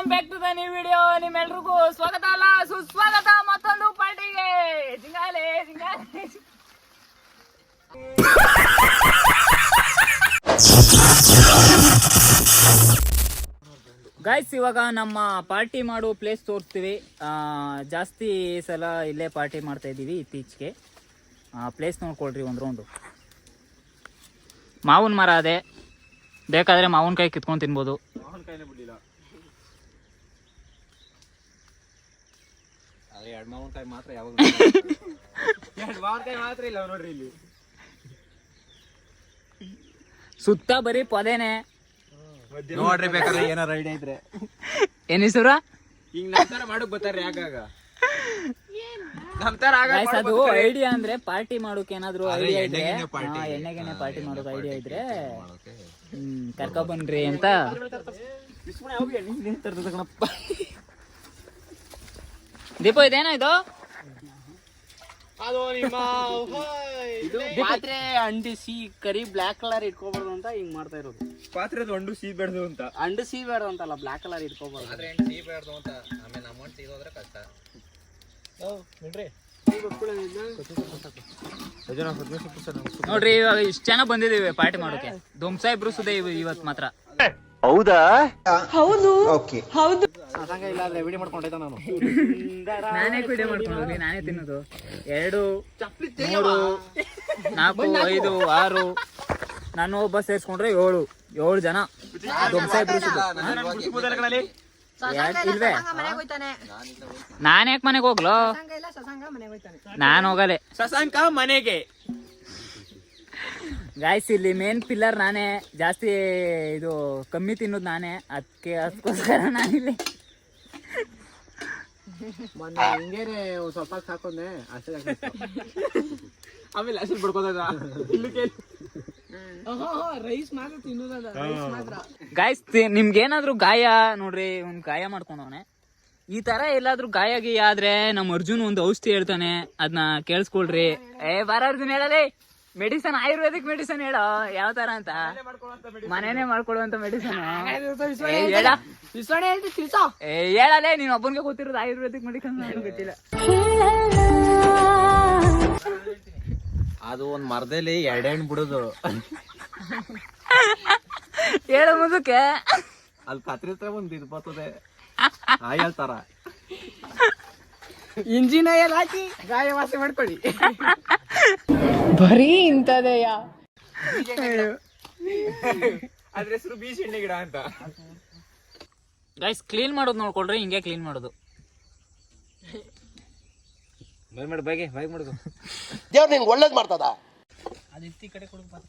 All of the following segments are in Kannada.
Welcome back to the new video. ನಿಮ್ಮೆಲ್ರಿಗೂ ಸ್ವಾಗತ ಅಲ್ಲ ಸುಸ್ವಾಗತ ಮತ್ತೊಂದು ಪಾರ್ಟಿಗೆ. ಜಿಂಗಾಲೆ ಜಿಂಗಾಲೆ ಗೈಸ್, ಇವಾಗ ನಮ್ಮ ಪಾರ್ಟಿ ಮಾಡೋ ಪ್ಲೇಸ್ ತೋರಿಸ್ತೀವಿ. ಜಾಸ್ತಿ ಸಲ ಇಲ್ಲೇ ಪಾರ್ಟಿ ಮಾಡ್ತಾ ಇದ್ದೀವಿ ಇತ್ತೀಚೆಗೆ. ಪ್ಲೇಸ್ ನೋಡ್ಕೊಳ್ರಿ ಒಂದು ರೌಂಡು. ಮಾವಿನ ಮರ ಅದೇ, ಬೇಕಾದರೆ ಮಾವಿನಕಾಯಿ ಕಿತ್ಕೊಂಡು ತಿನ್ಬೋದು. ಮಾವಿನಕಾಯಿನೇ ಬಿಡಲಿಲ್ಲ, ಆದರೆ ಎರಡು ಮಾವಿನಕಾಯಿ ಮಾತ್ರ ಯಾವಾಗ ಎರಡು ಮಾವಿನಕಾಯಿ ಮಾತ್ರ ಇಲ್ಲ ನೋಡ್ರಿ. ಇಲ್ಲಿ ಸುತ್ತ ಬರೀ ಪೊದೆನೆ ನೋಡ್ರಿ, ಬೇಕಾದ್ರೆ ಏನಾರ ಐಡಿಯಾ ಇದ್ರೆ. ಏನ್ ಹೆಸರು? ಹಿಂಗ್ ನಂತರ ಮಾಡಕ್ ಬರ್ತಾರ್ರಿ ಆಗಾಗ. ಅದು ಐಡಿಯಾ ಅಂದ್ರೆ ಪಾರ್ಟಿ ಮಾಡೋಕೆ ಏನಾದ್ರು ಐಡಿಯಾ ಇದ್ರೆ, ಎಣ್ಣೆಗೆನೆ ಪಾರ್ಟಿ ಮಾಡೋಕೆ ಐಡಿಯಾ ಇದ್ರೆ ಕರ್ಕ ಬನ್ರಿ ಅಂತ. ದೀಪ ಇದೇನಾ ಇದು? ಅದು ನಿಮ್ಮ ಪಾತ್ರೆ ಅಂಟಿಸಿ ಕರಿ ಬ್ಲಾಕ್ ಕಲರ್ ಇಟ್ಕೋಬಾರ್ದು ಅಂತ ಹಿಂಗ್ ಮಾಡ್ತಾ ಇರೋದು. ಪಾತ್ರದ ಅಂಡು ಸೀಬೇಡ್ದು ಅಂತ. ಅಂಡು ಸೀಬೇಡ್ದು ಅಂತಲ್ಲ, ಬ್ಲಾಕ್ ಕಲರ್ ಇಟ್ಕೋಬಾರ್ದು. ಸೀಬೇಡ್ದು ಅಂತ ಆಮೇಲೆ ಅಮೌಂಟ್ ಸಿಗೋದ್ರೆ ಕಷ್ಟ. ನೋಡ್ರಿ, ಇವಾಗ ಇಷ್ಟು ಜನ ಬಂದಿದೀವಿ ಪಾರ್ಟಿ ಮಾಡೋಕೆ. ಧೂಮ್ಸಾ ಇಬ್ರು ಸುದೇ ಇವತ್ತು ಮಾತ್ರ. ಹೌದಾ? ಹೌದು. ಓಕೆ. ಹೌದು. ಇಲ್ಲಾಂದ್ರೆ ವಿಡಿಯೋ ಮಾಡ್ಕೊಂಡೈತ ನಾನು. ನಾನೇ ವಿಡಿಯೋ ಮಾಡ್ಕೊಂಡು ನಾನೇ ತಿನ್ನೋದು. 2 3 4 5 6 ನಾನು ಒಬ್ಬ ಸೇರ್ಸ್ಕೊಂಡ್ರೆ 7 ಜನ. ಧೂಮ್ಸಾ ಇಬ್ರು ಇಲ್ವೇ? ನಾನ್ ಯಾಕೆ ಮನೆಗೆ ಹೋಗ್ಲೋ? ನಾನು ಹೋಗಲೆ. ಶಶಾಂಕ ಮನೆಗೆ. ಗಾಯ್ಸ್, ಇಲ್ಲಿ ಮೇನ್ ಪಿಲ್ಲರ್ ನಾನೇ. ಜಾಸ್ತಿ ಇದು ಕಮ್ಮಿ ತಿನ್ನೋದು ನಾನೇ. ಅದಕ್ಕೋಸ್ಕರ ನಾನಿಲ್ಲಿ ಮೊನ್ನೆ ಹಿಂಗೇನೆ ಸ್ವಲ್ಪ ಹಾಕೊಂಡೆ ಅಷ್ಟೇ. ಆಮೇಲೆ ಅಷ್ಟು ಬಿಡ್ಕೋದ ರೈಸ್ ಮಾತ್ರ ತಿನ್ನೋದ. ಗಾಯ್ಸ್, ನಿಮ್ಗೇನಾದ್ರು ಗಾಯ ನೋಡ್ರಿ, ಒಂದು ಗಾಯ ಮಾಡ್ಕೊಂಡವನೆ. ಈ ತರ ಎಲ್ಲಾದ್ರೂ ಗಾಯ ಗೀಯ ಆದ್ರೆ ನಮ್ಮ ಅರ್ಜುನ್ ಒಂದು ಔಷಧಿ ಹೇಳ್ತಾನೆ, ಅದನ್ನ ಕೇಳಿಸ್ಕೊಳ್ರಿ. ಬಾರ ಅರ್ಜುನ್, ಹೇಳಲಿ ಮೆಡಿಸನ್, ಆಯುರ್ವೇದಿಕ್ ಮೆಡಿಸನ್ ಹೇಳೋ ಯಾವ ತರ ಅಂತ. ಮನೇನೆ ಮಾಡ್ಕೊಡುವಂತ ಮೆಡಿಸನ್ ಹೇಳಲೇ. ನೀನ್ ಒಬ್ಬನ್ಗೆ ಗೊತ್ತಿರೋದು ಆಯುರ್ವೇದಿಕ್ ಮೆಡಿಸನ್, ಗೊತ್ತಿಲ್ಲ. ಅದು ಒಂದ್ ಮರದಲ್ಲಿ 2 ಹಣ್ಣು ಬಿಡುದು. ಹೇಳೋ ಮುಂದಕ್ಕೆ ಅಲ್ಲಿ ಕತ್ರಿತ್ರ ಒಂದ್ ಇದು ಬರ್ತದೆ, ಆಯಲ್ ತರ. ಇಂಜಿನ್ ಆಯಲ್ ಹಾಕಿ ಗಾಯ ವಾಸಿ ಮಾಡ್ಕೊಳ್ಳಿ. ಬರೀ ಇಂಥದೆಯ. ಅದ್ರ ಹೆಸರು ಬೀಚ್ ಎಣ್ಣೆ ಗಿಡ ಅಂತ. ಗೈಸ್, ಕ್ಲೀನ್ ಮಾಡೋದು ನೋಡ್ಕೊಳ್ರಿ, ಹಿಂಗೆ ಕ್ಲೀನ್ ಮಾಡೋದು. ಬಾಯ್ ಮಾಡುದು. ದೇವ್ರು ನಿಂಗೆ ಒಳ್ಳೇದ್ ಮಾಡ್ತದ. ಅದಿತ್ತಿ ಕಡೆ ಕೊಡ್ಬಾರ.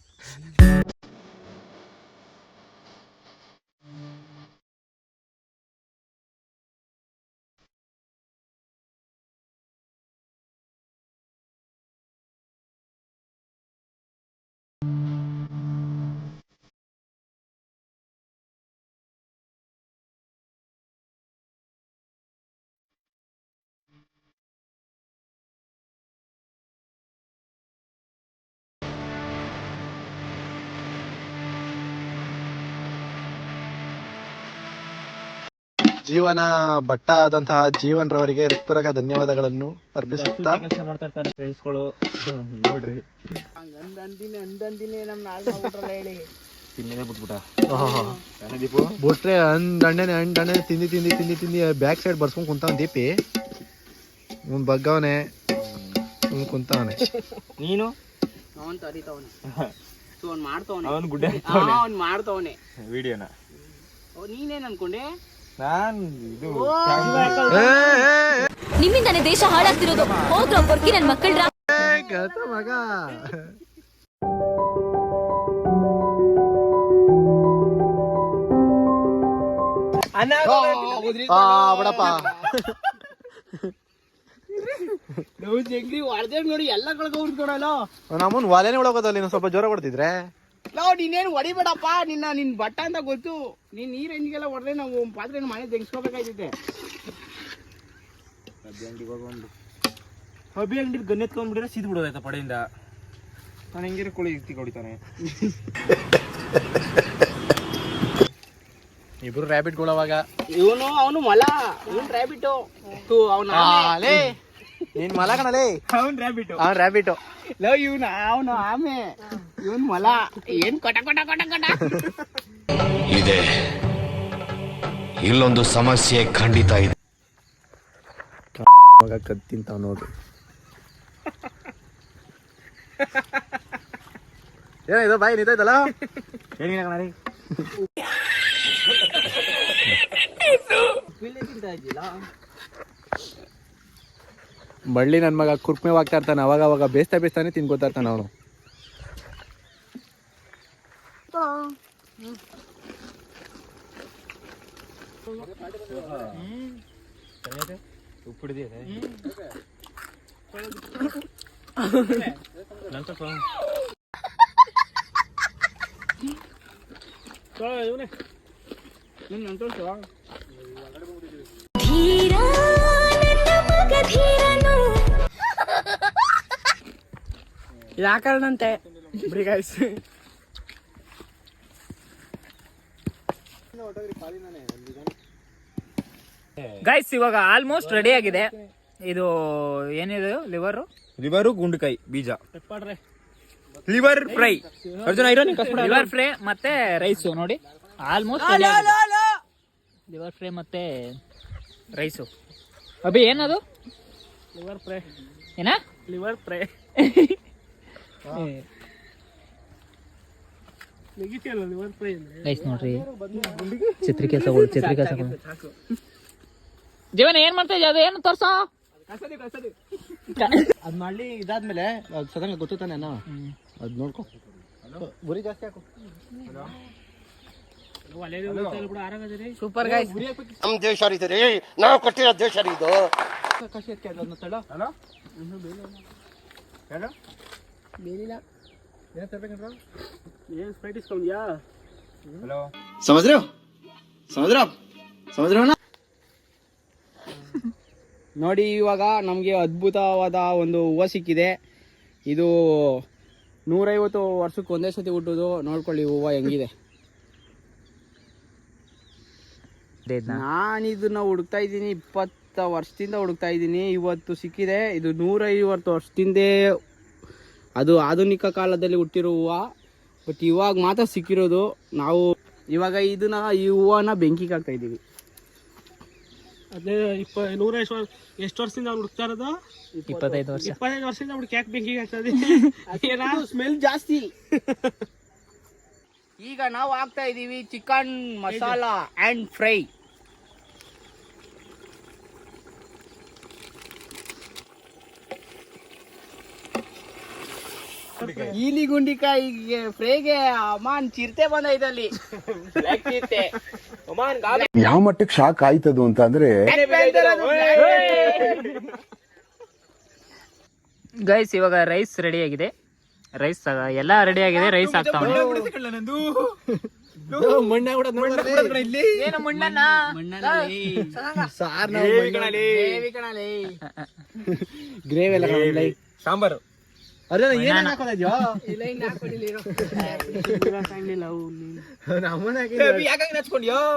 ಜೀವನ ಭಟ್ಟ ಆದಂತಹ ಜೀವನ್ ರವರಿಗೆ ಹೃತ್ಪೂರ್ವಕ ಧನ್ಯವಾದಗಳನ್ನು ಅರ್ಪಿಸುತ್ತಾ ನೋಡ್ರಿ. ಅಂದಂದಿನೇ ನಮ್ ನಾಳೆ ಹೇಳಿ ತಿನ್ನೇನೆ ಬಿಟ್ಬಿಟ್ಟ ಬಿಟ್ರೆ ಅಂಡಣ್ಣೆ ತಿಂದಿ ಬ್ಯಾಕ್ ಸೈಡ್ ಬರ್ಸ್ಕೊಂಡ್ ಕುಂತಾವ ದೀಪಿ. ಒಂದ್ ಬಗ್ಗವನೆ ಕುಂತಾವನೆ. ನೀನು ಅವನ್ ತರಿತವನೆ, ಅವ್ನ್ ಮಾಡ್ತವನೆ, ಅವನ್ ಗುಡ್ಡೆ ಅವ್ನ್ ಮಾಡ್ತವನೆ ವಿಡಿಯೋನ. ನೀನೇನ್ ಅನ್ಕೊಂಡೆ? ನಾನ್ ಇದು ನಿಮ್ಮಿಂದಾನೆ ದೇಶ ಹಾಳಾಗ್ತಿರೋದು. ಹೋಗ್ರ ಕೊರ್ಕಿ ನನ್ ಮಕ್ಕಳ್ರ ಮಗ. ಬಿಡಪ್ಪ, ನೋಡಿ ಎಲ್ಲ ಕಳ್ಕೊಂಡ್ಕೊಡಲ್ಲ. ನಮ್ಮನ್ ವಾಲೇನೆ ಒಳಗೋದಲ್ಲಿ ಇನ್ನೊಂದ್ ಸ್ವಲ್ಪ ಜೋರ ಕೊಡ್ತಿದ್ರೆ. ನೀನೇನು ಹೊಡಿಬೇಡಪ್ಪ, ನಿನ್ ಬಟ್ಟ ಅಂತ ಗೊತ್ತು. ನೀನ್ ಈ ರೇಂಜ್ಗೆಲ್ಲ ಹೊಡೆದ್ರೆ ನಾವು ಪಾತ್ರೆ ಮನೆ ತೆಗಿಸ್ಕೋಬೇಕಾಯ್ತೈತೆ. ಹಬ್ಬಿ ಅಂಗಡಿ ಗನ್ ಎತ್ಕೊಂಡ್ಬಿಟ್ರೆ ಸೀದ್ ಬಿಡೋದಾಯ್ತ ಪಡೆಯಿಂದ. ನಾನು ಹೆಂಗಿರ ಕೋಳಿ ಇರ್ತಿ ಹೊಡಿತಾನೆ. ಇಬ್ರು ರ್ಯಾಬಿಟ್ಗಳು ಅವಾಗ. ಅವನು ಮೊಲ, ಇವನ್ ರ್ಯಾಬಿಟ್. ನೀನ್ ಮಲ ಕಣಲೇ, ಅವನ್ ರ್ಯಾಬಿಟ್. ಅವ್ನ್ ರ್ಯಾಬಿಟ್. ಲವ್ ಇವನು, ಅವನು ಆಮೆ, ಇವನ್ ಮೊಲ. ಏನ್ ಕೊಟ ಕೊಟ ಕೊಟ ಕೊಟ ಇದೆ. ಇಲ್ಲೊಂದು ಸಮಸ್ಯೆ ಖಂಡಿತ ಇದೆ. ಮಗ ಕತ್ತಿಂತಾವ್ ನೋಡ್ರಿ. ಏನಿದು ಬಾಯಿ ನಿಂತೈತಲ್ಲ, ಏನಿಲ್ಲ ಕಣರಿ. ಬಳ್ಳಿ ನನ್ ಮಗ ಕುರ್ಕ್ಮೆವಾಗ್ತಾ ಇರ್ತಾನೆ, ಅವಾಗ ಅವಾಗ ಬೇಸ್ತಾನೆ ತಿನ್ಕೋತಾ ಇರ್ತಾನೆ ಅವನು. ಧೀರ ನನ್ನ ಮಗ ಧೀರನು. ಇದು ಆಕಾರನಂತೆ ಬಿಡಿ ಗೈಸ್. ಗೈಸ್ ಇವಾಗ ಆಲ್ಮೋಸ್ಟ್ ರೆಡಿ ಆಗಿದೆ. ಇದು ಏನಿದೆ, ಲಿವರು ಗುಂಡ್ಕಾಯಿ ಬೀಜ, liver fry. Arjuna liver fry ಮತ್ತೆ ರೈಸು ನೋಡಿ ಆಲ್ಮೋಸ್ಟ್ ಲಿವರ್ ಫ್ರೈ ಮತ್ತೆ ರೈಸು. ಅಭಿ ಏನದು? Liver fry. ಏನ liver fry liver fry guys ನೋಡ್ರಿ, ಚಿತ್ರಿಕೆಸಗಳು. ಜೀವನ ಏನ್ ಮಾಡ್ತಾ ಇದ್ಯಾ? ಅದು ಏನು ತೋರ್ಸೋ. ಅದ್ ಮಾಡ್ಲಿ, ಇದಾದ್ಮೇಲೆ ಸದನ ಗೊತ್ತಾನೆ ಅಣ್ಣ, ಅದ್ ನೋಡ್ಕೊ. ಬುರಿ ಜಾಸ್ತಿ ಹಾಕು. Super guys. ನಮ್ ದೇಶ ರೀ, ನಾವು ಕಟ್ಟಿರೋ ದೇಶ ರೀ ಇದು. ನೋಡಿ ಇವಾಗ ನಮಗೆ ಅದ್ಭುತವಾದ ಒಂದು ಹೂವು ಸಿಕ್ಕಿದೆ. ಇದು 150 ವರ್ಷಕ್ಕೆ ಒಂದೇ ಸತಿ ಹುಟ್ಟುದು. ನೋಡ್ಕೊಳ್ಳಿ ಹೂವು ಹೆಂಗಿದೆ. ನಾನು ಇದನ್ನ ಹುಡುಕ್ತಾ ಇದ್ದೀನಿ, 20 ವರ್ಷದಿಂದ ಹುಡುಕ್ತಾ ಇದ್ದೀನಿ. ಇವತ್ತು ಸಿಕ್ಕಿದೆ. ಇದು 150 ವರ್ಷದಿಂದೇ ಅದು ಆಧುನಿಕ ಕಾಲದಲ್ಲಿ ಹುಟ್ಟಿರೋ ಹೂವು. ಬಟ್ ಇವಾಗ ಮಾತ್ರ ಸಿಕ್ಕಿರೋದು. ನಾವು ಇವಾಗ ಇದನ್ನ ಈ ಹೂವನ್ನ ಬೆಂಕಿಗೆ ಹಾಕ್ತಾ ಇದ್ದೀವಿ. ಅದೇ 150 ಎಷ್ಟು ವರ್ಷದಿಂದ ಅವ್ರು ಹುಡುಕ್ತಾ ಇರೋದು? 25 ವರ್ಷ. 25 ವರ್ಷದಿಂದ ಹುಡುಕಿ ಯಾಕೆ ಬೆಂಕಿಗೆ ಆಗ್ತದೆ? ಸ್ಮೆಲ್ ಜಾಸ್ತಿ. ಈಗ ನಾವು ಹಾಕ್ತಾ ಇದೀವಿ ಚಿಕನ್ ಮಸಾಲಾ ಅಂಡ್ ಫ್ರೈ. ಈಲಿ ಗುಂಡಿಕಾಯಿಗೆ ಫ್ರೈಗೆ ಅಮಾನ್ ಚಿರತೆ ಬಂದೈದಲ್ಲಿ. ಯಾವ ಮಟ್ಟಕ್ಕೆ ಶಾಕ್ ಆಯ್ತದು ಅಂತ ಅಂದ್ರೆ, ಗೈಸ್ ಇವಾಗ ರೈಸ್ ರೆಡಿ ಆಗಿದೆ. ರೈಸ್ ಎಲ್ಲ ರೆಡಿ ಆಗಿದೆ. ರೈಸ್ ಹಾಕ್ತಾವನೆ. ಏನು ಮುಣ್ಣನ್ನ ಗ್ರೇವಿ ಎಲ್ಲ ಸಾಂಬಾರು.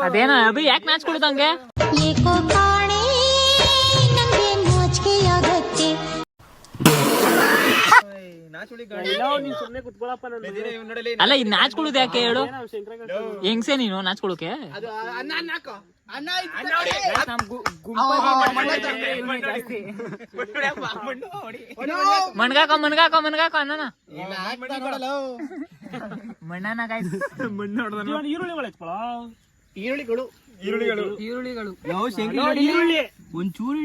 ಅದೇನ ಅಭಿ ಯಾಕೆ ನಾಚ್ಕೊಡುದು ಹಂಗೆ? ಅಲ್ಲ ಇದು ನಾಚ್ಕೊಳ್ಳೋದು ಯಾಕೆ ಹೇಳು? ಹೆಂಗ್ಸೆ ನೀನು ನಾಚ್ಕೊಳ್ಳೋಕೆ? ಮಣ್ಗಾಕೋ ಮಣ್ಗಾಕೋ ಮಣ್ಗಾಕೋ ಅನ್ನನ ಮಣ್ಣನ ಗಾಯ್ಸ್. ಈರುಳ್ಳಿಗಳು ಒಂಚೂರು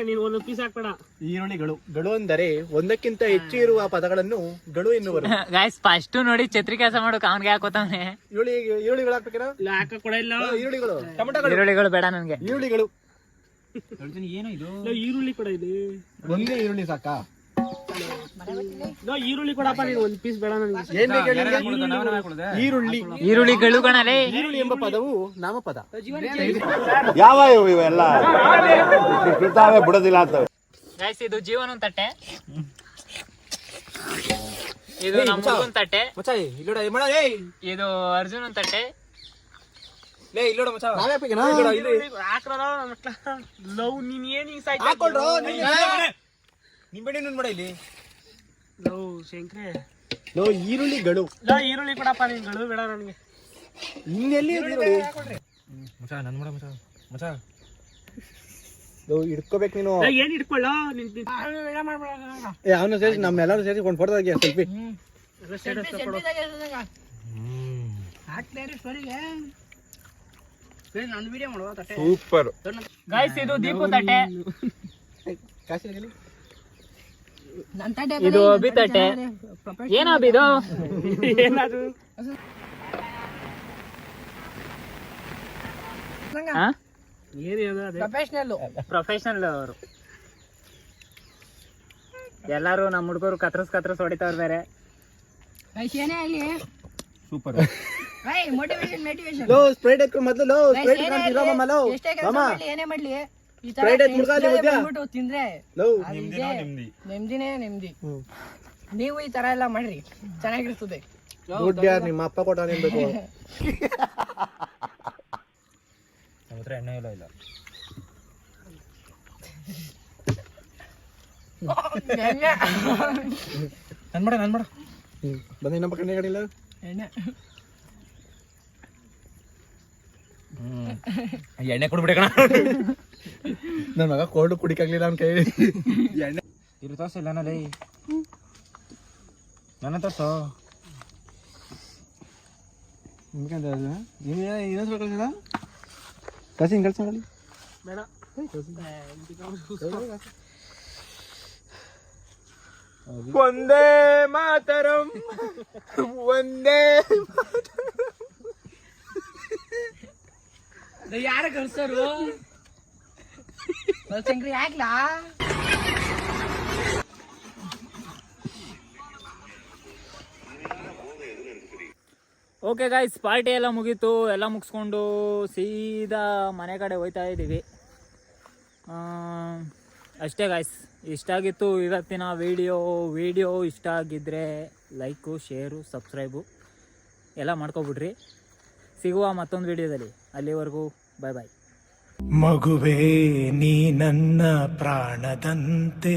ನೀನು ಒಂದು ಪೀಸ್ ಹಾಕ್ಬೇಡ. ಈರುಳ್ಳಿಗಳು. ಗಳು ಅಂದರೆ ಒಂದಕ್ಕಿಂತ ಹೆಚ್ಚು ಇರುವ ಪದಗಳನ್ನು ಗಳು ಎನ್ನುವರು. ಗಾಯ್ಸ್ ಫಸ್ಟ್ ನೋಡಿ ಛತ್ರಿ ಕೆಲಸ ಮಾಡೋಕೆ ಅವನ್ಗೆ ಹಾಕೋತಾವನೆ. ಈರುಳ್ಳಿಗಳು ಹಾಕ್ಬೇಕೇನ? ಇಲ್ಲ ಹಾಕ ಕೊಡ ಇಲ್ಲ. ಈರುಳ್ಳಿಗಳು, ಈರುಳ್ಳಿಗಳು ಬೇಡ ನನ್ಗೆ. ಈರುಳ್ಳಿಗಳು. ಏನು ಇದು? ಈರುಳ್ಳಿ ಕೊಡ ಇಲ್ಲಿ. ಒಂದೇ ಈರುಳ್ಳಿ ಸಾಕಾ? ಈರುಳ್ಳಿ ಕೊಡಪ್ಪ, ನೀನು ಒಂದು ಪೀಸ್ ಬೇಡ ನನಗೆ. ಏನ್ ಬೇಕು ಹೇಳಿ ನಿಮ್ಗೆ? ಈರುಳ್ಳಿ. ಈರುಳ್ಳಿಗಳು ಕಣಲೇ. ಈರುಳ್ಳಿ ಎಂಬ ಪದವು ನಾಮಪದ. ಯಾವ ಇವೆಲ್ಲ ಬಿಡೋದಿಲ್ಲ ಅಂತ. ಗಾಯ್ಸ್ ಇದು ಜೀವನ ತಟ್ಟೆ, ಇದು ನಮ್ಮ ಹುಡುಗನ್ ತಟ್ಟೆ, ಇದು ಅರ್ಜುನನ್ ತಟ್ಟೆ, ಲೇ ಇಲ್ಲೋಡ ಮಚ್ಚ ಲವ್ ನೀನ್ ಏನ್ ನಿಂಬೆಣ್ಣೆ ನುಣ್ ಮಾಡ ಇಲ್ಲಿ ಲವ್ ಶಂಕ್ರೆ ಈರುಳ್ಳಿಗಳು ಈರುಳ್ಳಿ ಕೊಡಪ್ಪ ನೀನ್ ಗಳು ಬೇಡ ನನಗೆ ಇನ್ನೆಲ್ಲಿ ಮಚ್ಚ ನನ್ ಮಾಡ ಮಚ್ಚ ಮಚ್ಚ ಹಿಡ್ಕೋಬೇಕು ನೀನು. ಏನ್ ಇಟ್ಕೊಳ್ಳ ಅವನು ಸೇರಿ ನಮ್ಮೆಲ್ಲರೂ ಸೇರಿ ಒಂದು ಫೋಟೋ ತೆಗಿಯ ಸೆಲ್ಫಿ. ಸೂಪರ್ ಗೈಸ್ ಇದು ದೀಪು ತಟ್ಟೆ, ಇದು ಅಭಿ ತಟ್ಟೆ. ಏನೋ ಅಭಿ ಇದು ಏನದು ಪ್ರೊಫೆಷನಲ್ ಅವರು ಎಲ್ಲಾರು ನಮ್ಮ ಹುಡುಗರು ಕತ್ರಸ್ ಹೊಡಿತಾವ್ರ ಬೇರೆ. ಸೂಪರ್ ಸ್ಪ್ರೈಟ್ ಎತ್ಕೊ ಮೊದಲು ಸ್ಪ್ರೈಟ್ ಕಾಣ್ತಿಲ್ಲ ಮಾಮ ಲೋ ಮಾಮ ಸ್ಪ್ರೈಟ್ ಎತ್ ಮುಡ್ಕ ಅಲ್ಲಿ ಮಧ್ಯ ತಿಂದ್ರೆ ಲೋ ನೆಮ್ಮದಿ ನೀವು ಈ ತರ ಎಲ್ಲ ಮಾಡ್ರಿ, ಚೆನ್ನಾಗಿರ್ತದೆ. ದುಡ್ಡು ಯಾರು ನಿಮ್ಮ ಅಪ್ಪ ಕೊಟ್ಟ ನಿನ್ಬೇಕು. ನಮ್ಮ ಹತ್ರ ಎಣ್ಣೆ ಇಲ್ಲ ನನ್ ಮಾಡ ಬಂದ ಇನ್ನೊಬ್ಬ ಕಣ್ಣೆ ಕಡಿಲ್ಲ. ಎಣ್ಣೆ ಕೊಡ್ಬಿಡೆ ಕಣ. ನನ್ನ ಮಗ ಕೋಲ್ಡ್ ಕುಡಿಕಾಗ್ಲಿಲ್ಲ ಅವ್ನ ಕೈ. ಎಣ್ಣೆ ಇರು ತೋರ್ಸ ಇಲ್ಲ ಲೇ ನನ್ನ ತೋರ್ಸೋ. ಕಸಿ ಹಿಂಗ್ ಕಳ್ಸ ಮಾಡಿ ಬೇಡ ಒಂದೇ ಮಾತರಂ ಒಂದೇ ಯಾರ ಕಳ್ಸೋರು ಶಂಕ್ರಿ ಯಾಕ್ಲಾ? ಓಕೆ ಗಾಯ್ಸ್, ಪಾರ್ಟಿ ಎಲ್ಲ ಮುಗೀತು. ಎಲ್ಲ ಮುಗಿಸ್ಕೊಂಡು ಸೀದಾ ಮನೆ ಕಡೆ ಹೋಯ್ತಾ ಇದ್ದೀವಿ. ಅಷ್ಟೇ ಗಾಯ್ಸ್, ಇಷ್ಟ ಆಗಿತ್ತು ಇವತ್ತಿನ ವಿಡಿಯೋ ಇಷ್ಟ ಆಗಿದ್ದರೆ ಲೈಕು, ಶೇರು, ಸಬ್ಸ್ಕ್ರೈಬು ಎಲ್ಲ ಮಾಡ್ಕೊಬಿಡ್ರಿ. ಸಿಗುವ ಮತ್ತೊಂದು ವಿಡಿಯೋದಲ್ಲಿ. ಅಲ್ಲಿವರೆಗೂ ಬಾಯ್ ಬಾಯ್. ಮಗುವೇ ನೀ ನನ್ನ ಪ್ರಾಣದಂತೆ